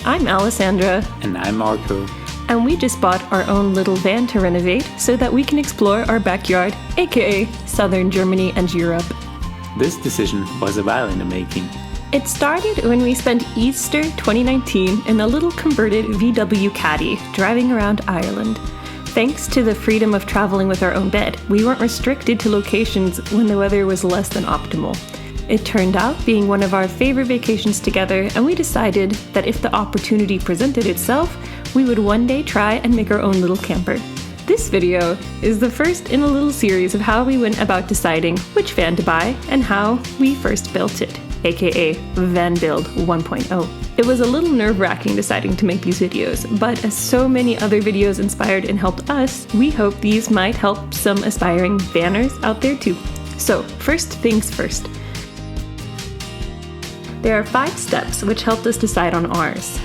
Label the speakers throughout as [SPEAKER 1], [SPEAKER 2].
[SPEAKER 1] I'm Alessandra.
[SPEAKER 2] And I'm Marco.
[SPEAKER 1] And we just bought our own little van to renovate so that we can explore our backyard, aka southern Germany and Europe.
[SPEAKER 2] This decision was a while in the making.
[SPEAKER 1] It started when we spent Easter 2019 in a little converted VW Caddy driving around Ireland. Thanks to the freedom of traveling with our own bed, we weren't restricted to locations when the weather was less than optimal. It turned out being one of our favorite vacations together, and we decided that if the opportunity presented itself, we would one day try and make our own little camper. This video is the first in a little series of how we went about deciding which van to buy and how we first built it, aka Vanbuild 1.0. It was a little nerve-wracking deciding to make these videos, but as so many other videos inspired and helped us, we hope these might help some aspiring vanners out there too. So, first things first. There are 5 steps which helped us decide on ours.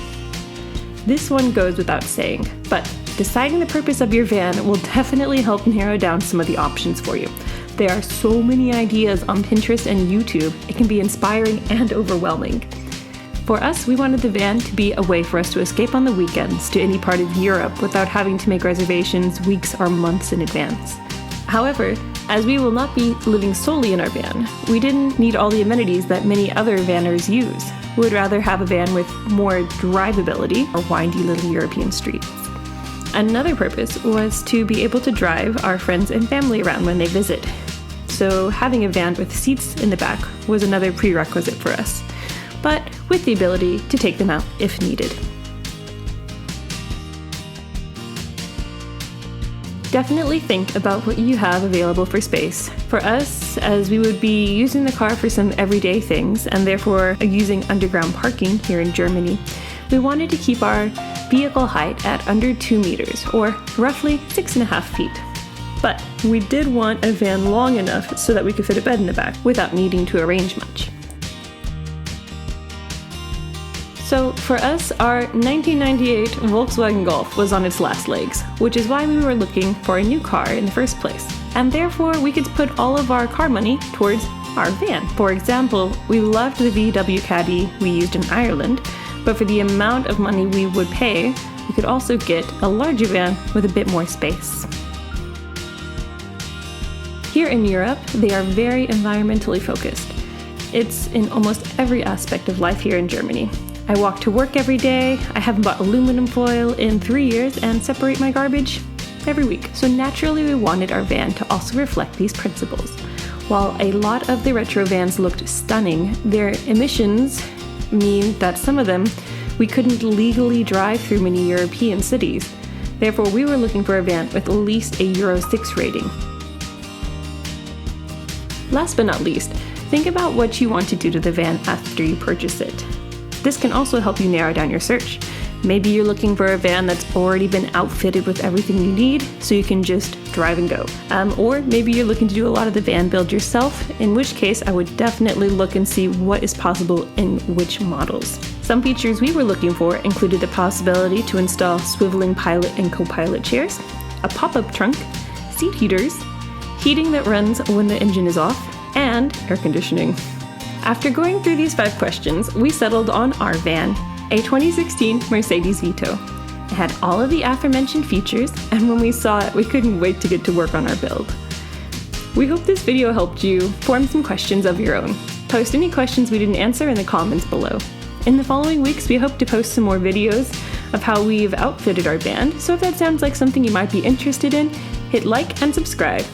[SPEAKER 1] This one goes without saying, but deciding the purpose of your van will definitely help narrow down some of the options for you. There are so many ideas on Pinterest and YouTube, it can be inspiring and overwhelming. For us, we wanted the van to be a way for us to escape on the weekends to any part of Europe without having to make reservations weeks or months in advance. However, as we will not be living solely in our van, we didn't need all the amenities that many other vanners use. We would rather have a van with more drivability or windy little European streets. Another purpose was to be able to drive our friends and family around when they visit. So having a van with seats in the back was another prerequisite for us, but with the ability to take them out if needed. Definitely think about what you have available for space. For us, as we would be using the car for some everyday things and therefore using underground parking here in Germany, we wanted to keep our vehicle height at under 2 meters, or roughly 6.5 feet. But we did want a van long enough so that we could fit a bed in the back without needing to arrange much. So for us, our 1998 Volkswagen Golf was on its last legs, which is why we were looking for a new car in the first place. And therefore, we could put all of our car money towards our van. For example, we loved the VW Caddy we used in Ireland, but for the amount of money we would pay, we could also get a larger van with a bit more space. Here in Europe, they are very environmentally focused. It's in almost every aspect of life here in Germany. I walk to work every day, I haven't bought aluminum foil in 3 years, and separate my garbage every week. So naturally we wanted our van to also reflect these principles. While a lot of the retro vans looked stunning, their emissions mean that some of them we couldn't legally drive through many European cities. Therefore, we were looking for a van with at least a Euro 6 rating. Last but not least, think about what you want to do to the van after you purchase it. This can also help you narrow down your search. Maybe you're looking for a van that's already been outfitted with everything you need, so you can just drive and go. Or maybe you're looking to do a lot of the van build yourself, in which case I would definitely look and see what is possible in which models. Some features we were looking for included the possibility to install swiveling pilot and co-pilot chairs, a pop-up trunk, seat heaters, heating that runs when the engine is off, and air conditioning. After going through these 5 questions, we settled on our van, a 2016 Mercedes Vito. It had all of the aforementioned features, and when we saw it, we couldn't wait to get to work on our build. We hope this video helped you form some questions of your own. Post any questions we didn't answer in the comments below. In the following weeks, we hope to post some more videos of how we've outfitted our van, so if that sounds like something you might be interested in, hit like and subscribe.